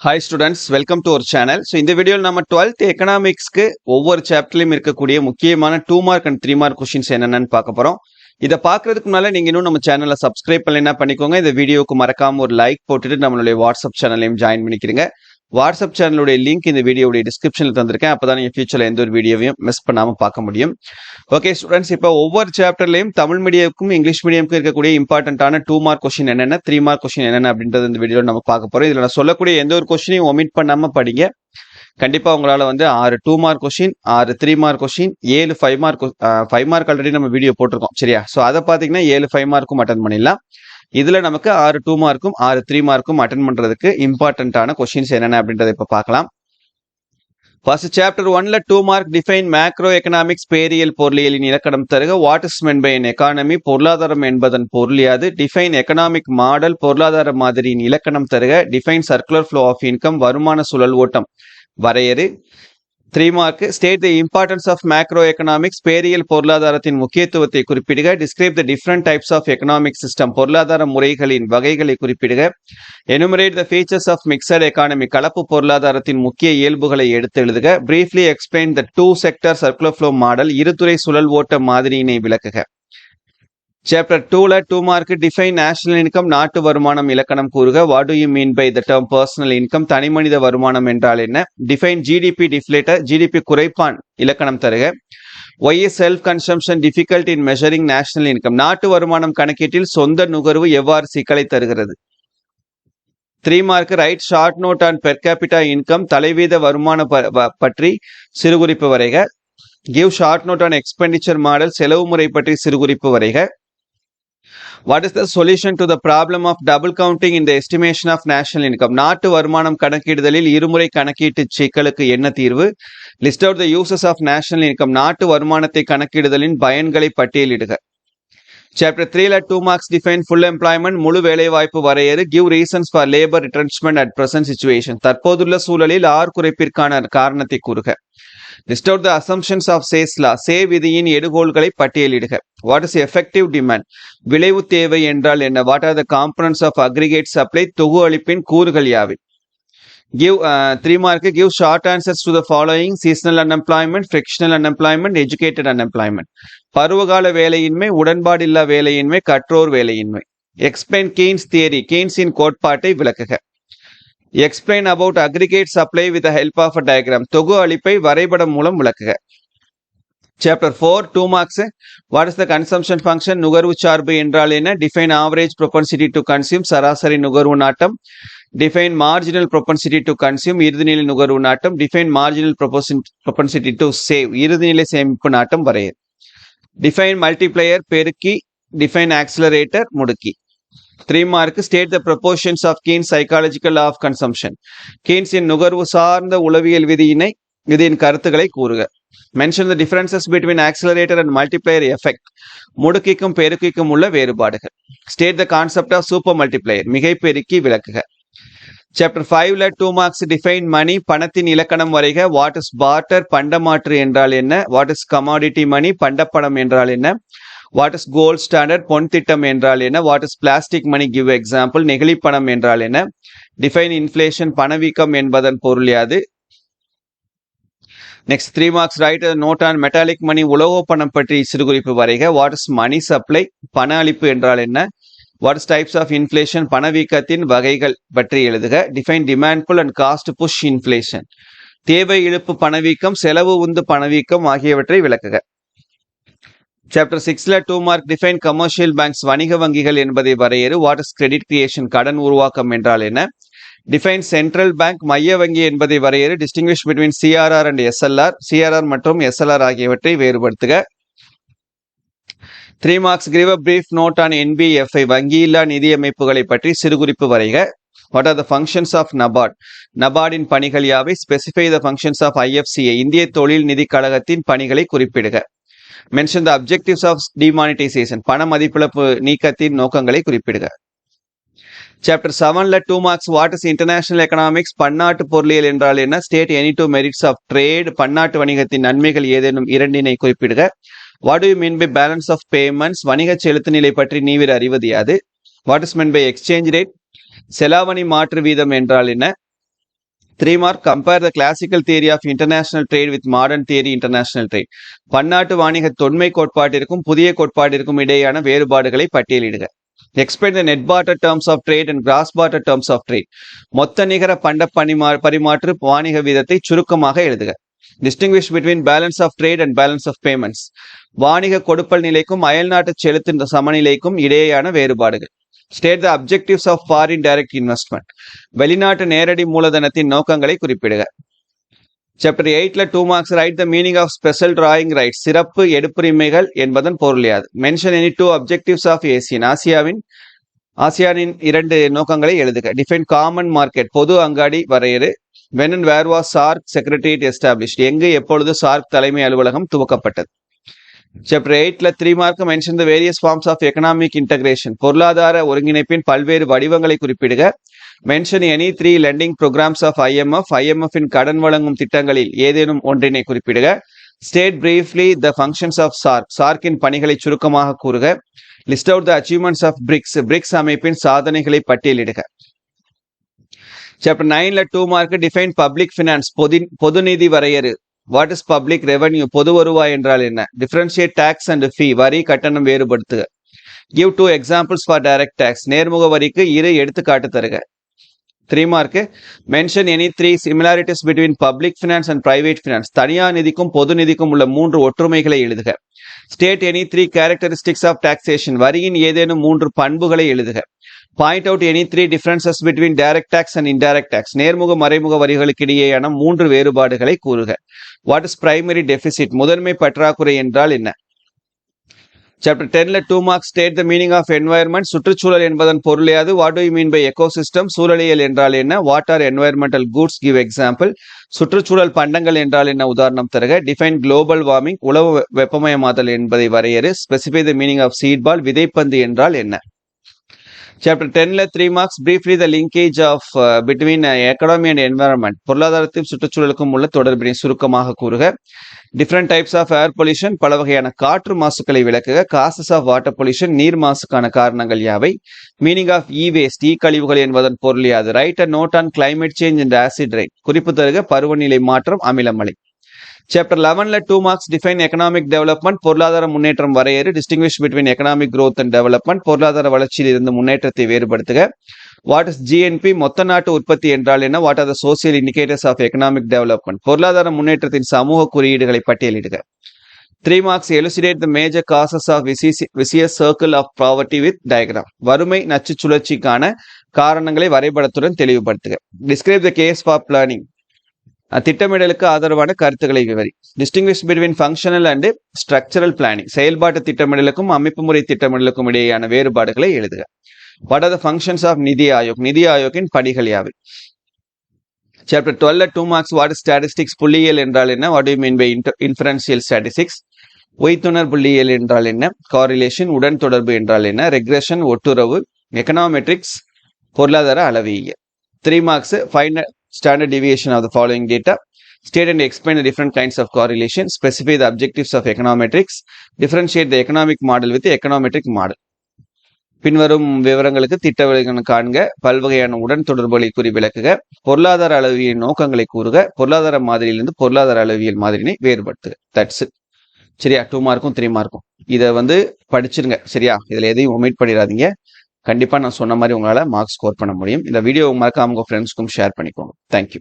Hi students, welcome to our channel. So இந்த வீடியோவில் நம்ம 12th எக்கனாமிக்ஸ்க்கு ஒவ்வொரு சாப்டர்லையும் இருக்கக்கூடிய முக்கியமான 2 மார்க் அண்ட் 3 மார்க் கொஸ்டின்ஸ் என்னென்னு பார்க்க போகிறோம். இதை பார்க்கறதுக்கு முன்னால நீங்கள் இன்னும் நம்ம சேனலில் சப்ஸ்கிரைப் பண்ணலைன்னா பண்ணிக்கோங்க. இந்த வீடியோக்கு மறக்காம ஒரு லைக் போட்டுட்டு நம்மளுடைய வாட்ஸ்அப் சேனலையும் ஜாயின் பண்ணிக்கிறீங்க. வாட்ஸ்அப் சேனலுடைய லிங்க் இந்த வீடியோடைய டிஸ்கிரிப்ஷனில் தந்திருக்கேன். அப்போ தான் நீங்கள் ஃபியூச்சரில் எந்த ஒரு வீடியோவையும் மிஸ் பண்ணாமல் பார்க்க முடியும். ஓகே ஸ்டூடெண்ட்ஸ், இப்போ ஒவ்வொரு சாப்டர்லையும் தமிழ் மீடியமுக்கும் இங்கிலீஷ் மீடியமுக்கும் இருக்கக்கூடிய இம்பார்ட்டன்டான 2 மார்க் கொஸ்டின் என்னென்ன, 3 மார்க் கொஸ்டின் என்னென்ன அப்படின்றது இந்த வீடியோவில் நம்ம பார்க்க போகிறோம். இதில் நான் சொல்லக்கூடிய எந்த ஒரு கொஸ்டினையும் ஒமிட் பண்ணாமல் படிங்க. கண்டிப்பாக உங்களால் 6 2 mark question, 6 3 mark question, 7 5 mark 5 mark already நம்ம வீடியோ போட்டிருக்கோம் சரியா. ஸோ அதை பார்த்தீங்கன்னா 7 5 மார்க்கும் அட்டன் பண்ணிடலாம். இதுல நமக்கு 6 2 மார்க்கும் 6 3 மார்க்கும் அட்டன் பண்றதுக்கு இம்பார்ட்டன்டான கொஸ்டின்ஸ் என்னென்ன அப்படின்றத இப்ப பார்க்கலாம். ஃபர்ஸ்ட் சாப்டர் 1ல 2 மார்க் டிஃபைன் மேக்ரோ எக்கனாமிக்ஸ் பேரியல் பொருளியலின் இலக்கணம் தருக. What is meant by an economy, பொருளாதாரம் என்பதன் பொருள் யாது. டிஃபைன் எக்கனாமிக் மாடல், பொருளாதார மாதிரியின் இலக்கணம் தருக. Define circular flow of income, வருமான சுழல் ஓட்டம் வரையறு. 3 mark state the importance of macro economics, பேரியல் பொருளாதாரத்தின் முக்கியத்துவத்தை குறிப்பிடுக. Describe the different types of economic system, பொருளாதார முறைகளின் வகைகளை குறிப்பிடுக. Enumerate the features of mixed economy, கலப்பு பொருளாதாரத்தின் முக்கிய இயல்புகளை எடுத்து எழுதுக. Briefly explain the 2 sector circular flow model, இருதுறை சுழல் ஓட்ட மாதிரியினை விளக்குக. சாப்டர் 2ல 2 மார்க் டிஃபைன் நேஷனல் இன்கம், நாட்டு வருமானம் இலக்கணம் கூறுக. What do you mean by the term personal income, தனிமனித வருமானம் என்றால் என்ன. டிஃபைன் ஜிடிபி டிஃப்ளேட்டர், ஜிடிபி குறைப்பான் இலக்கணம் தருக. Why is self consumption difficult in measuring national income, நாட்டு வருமானம் கணக்கீட்டில் சொந்த நுகர்வு எவ்வாறு சிக்கலை தருகிறது. 3 mark write short note on per capita income, தலைவீத வருமான பற்றி சிறுகுறிப்பு வரைக. Give short note on expenditure model, செலவு முறை பற்றி சிறுகுறிப்பு வரைக. What is the solution to the problem of double counting in the estimation of national income, நாட்டு வருமானம் கணக்கிடுதலில் இருமுறை கணக்கீட்டு சிக்கலுக்கு என்ன தீர்வு. List out the uses of national income, நாட்டு வருமானத்தை கணக்கிடுதலின் பயன்களை பட்டியலிடுக. Chapter 3ல 2 மார்க்ஸ் டிஃபைன் ஃபுல் எம்ப்ளாய்மெண்ட், முழு வேலைவாய்ப்பு வரையறு. Give reasons for labour retrenchment at present situation, தற்போதுள்ள சூழலில் குறைப்பிற்கான காரணத்தை கூறுக. List out the assumptions of Say's law, சே விதியின் எடுகோள்களை பட்டியலிடுக. What is effective demand, விளைவு தேவை என்றால் என்ன. What are the components of aggregate supply, தொகு அளிப்பின் கூறுகள் யாவை. Give 3 mark give short answers to the following: seasonal unemployment, frictional unemployment, educated unemployment. பருவகால வேலையின்மை, உடன்பாடில்லா வேலையின்மை, கற்றோர் வேலையின்மை. Explain Keynes theory, கெய்ன்ஸின் கோட்பாட்டை விளக்குக. Explain about aggregate supply with the help of a diagram, தொகு அளிப்பை வரைபடம் மூலம் விளக்குக. Chapter 4 2 marks what is the consumption function, நுகர்வு சார்பு என்றால் என்ன. Define average propensity to consume, சராசரி நுகர்வு நாட்டம். Define marginal propensity to consume, இறுதிநிலை நுகர்வு நாட்டம். Define marginal propensity to save, இறுதிநிலை சேமிப்பு நாட்டம் வரைய. Define multiplier, பெருக்கி. Define accelerator, முடுக்கி. 3 mark state the propositions of Keynes psychological law of consumption, கீன்ஸின் நுகர்வு சார்ந்த உளவியல் விதியின் கருத்துக்களை கூறுக. Mention the differences between accelerator and multiplier effect, முடுக்கிக்கும் பெருக்கிக்கும் உள்ள வேறுபாடுகள். State the concept of super multiplier, மிகை பெருக்கி விளக்குக. சாப்டர் 5ல 2 மார்க்ஸ் டிஃபைன் மணி, பணத்தின் இலக்கணம் வரைக. வாட் இஸ் பார்ட்டர், பண்டமாற்று என்றால் என்ன. வாட் இஸ் கமாடிட்டி மணி, பண்டப்பணம் என்றால் என்ன. வாட் இஸ் கோல்ட் ஸ்டாண்டர்ட், பொன் திட்டம் என்றால் என்ன. What is plastic money, give example. நெகிழி பணம் என்றால் என்ன. டிஃபைன் இன்ஃப்ளேஷன், பணவீக்கம் என்பதன் பொருள் யாது. Next 3 marks write note on metallic money, உலோக பணம் பற்றி சிறுகுறிப்பு வரைக. வாட் இஸ் மணி சப்ளை, பண அளிப்பு என்றால் என்ன. What is types of inflation, பணவீக்கத்தின் வகைகள் பற்றி எழுதுக. Define demand pull and cost push inflation, தேவை இழுப்பு பணவீக்கம், செலவு உந்து பணவீக்கம் ஆகியவற்றை விளக்குக. சாப்டர் 6ல 2 மார்க் டிஃபைன் கமர்ஷியல் பேங்க்ஸ், வணிக வங்கிகள் என்பதை வரையறு. வாட் இஸ் கிரெடிட் கிரியேஷன், கடன் உருவாக்கம் என்றால் என்ன. டிஃபைன் சென்ட்ரல் பேங்க், மைய வங்கி என்பதை வரையறு. Distinguish between CRR and SLR, CRR மற்றும் எஸ்எல்ஆர் ஆகியவற்றை வேறுபடுத்துக. 3 marks give a brief note on NBFI, வங்கியில்லா நிதி அமைப்புகளை பற்றி சிறுகுறிப்பு வரைக. What are the functions of NABARD, நபார்டின் பணிகள் யாவை. Specify the functions of IFCI, இந்திய தொழில் நிதி கழகத்தின் பணிகளை குறிப்பிடுக. Mention the objectives of demonetisation, பண மதிப்பிழப்பு நீக்கத்தின் நோக்கங்களை குறிப்பிடுக. சாப்டர் 7ல 2 marks what is international economics, பன்னாட்டு பொருளியல் என்றால் என்ன. State any 2 merits of trade, பன்னாட்டு வணிகத்தின் நன்மைகள் ஏதேனும் இரண்டினை குறிப்பிடுக. What do you mean by balance of payments, வணிக செலுத்து நிலை பற்றி நீவிர அறிவது யாது. What is mean by exchange rate, செலாவணி மாற்று வீதம் என்றால் என்ன. 3 mark compare the classical theory of international trade with modern theory international trade. பன்னாட்டு வாணிக தொன்மை கோட்பாட்டிற்கும் புதிய கோட்பாட்டிற்கும் இடையேயான வேறுபாடுகளை பட்டியலிடுக. Explain the net barter terms of trade and cross barter terms of trade. மொத்த நிகர பண்ட பரிமாற்று வாணிக வீதத்தை சுருக்கமாக எழுதுக. Distinguish between balance of trade and balance of payments. வாணிக கொடுப்பல் நிலைக்கும் அயல்நாட்டு செலுத்து சமநிலைக்கும் இடையேயான வேறுபாடுகள். State the objectives of foreign direct investment. வெளிநாட்டு நேரடி மூலதனத்தின் நோக்கங்களை குறிப்பிடுக. சாப்டர் 8ல 2 marks. Write the meaning of special drawing rights. சிறப்பு எடுப்புரிமைகள் என்பதன் பொருள் யாது? Mention any 2 objectives of ASEAN. ஆசியானின் 2 நோக்கங்களை எழுதுக. Define common market. பொது அங்காடி வரையறு. when and where was SAARC secretariat established. எங்கு எப்பொழுது SAARC தலைமை அலுவலகம் துவக்கப்பட்டது? சாப்டர் 8ல 3 mark. Mention the various forms of economic integration. பொருளாதார ஒருங்கிணைப்பின் பல்வேறு வடிவங்களை குறிப்பிடுக. Mention any 3 lending programs of IMF இன் கடன் வழங்கும் திட்டங்களில் ஏதேனும் ஒன்றினை குறிப்பிடுக. State briefly the functions of SAARC இன் பணிகளை சுருக்கமாக கூறுக. List out the achievements of BRICS அமைப்பின் சாதனைகளை பட்டியலிடுக. சாப்டர் 9ல 2 மார்க். Define public finance. பொது நிதி வரையறு. What is public revenue? பொது வருவாய் என்றால் என்ன? Differentiate tax and fee. வரி கட்டணம் வேறுபடுத்துக. Give 2 examples for direct tax. நேர்முக வரிக்கு 2 எடுத்துக்காட்டு தருக. 3 mark. Mention any 3 similarities between public finance and private finance. தனியார் நிதிக்கும் பொது நிதிக்கும் உள்ள 3 ஒற்றுமைகளை எழுதுக. State any 3 characteristics of taxation. வரியின் ஏதேனும் 3 பண்புகளை எழுதுக. Point out any 3 differences between direct tax and indirect tax. நேர்முக மறைமுக வரிகளுக்கு இடையேயான 3 வேறுபாடுகளை கூறுக. What is primary deficit? முதன்மை பற்றாக்குறை என்றால் என்ன? சாப்டர் 10ல 2 marks. State the meaning of environment. சுற்றுச்சூழல் என்பதன் பொருள் யாது? What do you mean by ecosystem? சூழலியல் என்றால் என்ன? What are environmental goods? Give example. சுற்றுச்சூழல் பண்டங்கள் என்றால் என்ன? உதாரணம் தருக. Define global warming. உலக வெப்பமயமாதல் என்பதை வரையறு. Specify the meaning of seed ball. விதைப்பந்து என்றால் என்ன? சாப்டர் 10ல 3 marks. Briefly the linkage of between economy and environment. பொருளாதாரத்தையும் சுற்றுச்சூழலுக்கும் உள்ள தொடர்பினை சுருக்கமாக கூறுக. Different types of air pollution. பல வகையான காற்று மாசுக்களை விளக்குக. Causes of water pollution. நீர் மாசுக்கான காரணங்கள் யாவை? Meaning of e waste. E கழிவுகள் என்பதன் பொருள் யாது? Write a note on climate change and acid rain. குறிப்பு தருக. பருவநிலை மாற்றம், அமிலமழை. சாப்டர் 11ல 2 மார்க்ஸ். Define economic development. பொருளாதார முன்னேற்றம் வரையறு. Distinguish between economic growth and development. பொருளாதார வளர்ச்சியில் இருந்து முன்னேற்றத்தை வேறுபடுத்துக. What is GNP? மொத்த நாட்டு உற்பத்தி என்றால் என்ன? What are the social indicators of economic development? பொருளாதார முன்னேற்றத்தின் சமூக குறியீடுகளை பட்டியலிடுக. 3 marks. Elucidate the major causes of vicious circle of poverty with diagram. வறுமை நச்சு சுழற்சிக்கான காரணங்களை வரைபடத்துடன் தெளிவுபடுத்துக. Describe the case for planning. திட்டமிடலுக்கு ஆதரவான கருத்துக்களை விவரி. Distinguish between functional and structural planning. செயல்பாட்டு திட்டமிடலுக்கும் அமைப்பு முறை திட்டமிடலுக்கும் இடையேயான வேறுபாடுகளை எழுதுக. What are the functions of NITI Aayog? NITI ஆயோக்கின் படிகள் யாவை? சாப்டர் 12ல 2 மார்க்ஸ். What is statistics? புள்ளியியல் என்றால் என்ன? What do you mean by inferential statistics? ஒய்த்துணர் புள்ளியியல் என்றால் என்ன? காரிலேஷன். உடன் தொடர்பு என்றால் என்ன? ரெக்ரெஷன். ஒட்டுறவு. எக்கனாமெட்ரிக்ஸ். பொருளாதார அளவியல். 3 marks. Find standard deviation of the following data. State and explain the different kinds of correlation. Specify the objectives of econometrics. Differentiate the economic model with the econometric model. பின்வரும் விவரங்களுக்கு திட்ட விலகன காண்க. பல்வகையான உடன் தொடர்புகளை கூறி விளக்குக. பொருளாதார அளவியல் நோக்கங்களை கூறுக. பொருளாதார மாதிரியிலிருந்து பொருளாதார அளவியல் மாதிரினை வேறுபடுத்துக. That's it. சரியா? 2 மார்க்கும் 3 மார்க்கும் இதை படிச்சிருங்க. சரியா? இதுல எதையும் ஒமிட் பண்ணிடாதீங்க. கண்டிப்பா நான் சொன்ன மாதிரி உங்களால மார்க் ஸ்கோர் பண்ண முடியும். இந்த வீடியோ மறக்காம உங்க ஃப்ரெண்ட்ஸ்க்கும் ஷேர் பண்ணிக்கோங்க. தேங்க்யூ.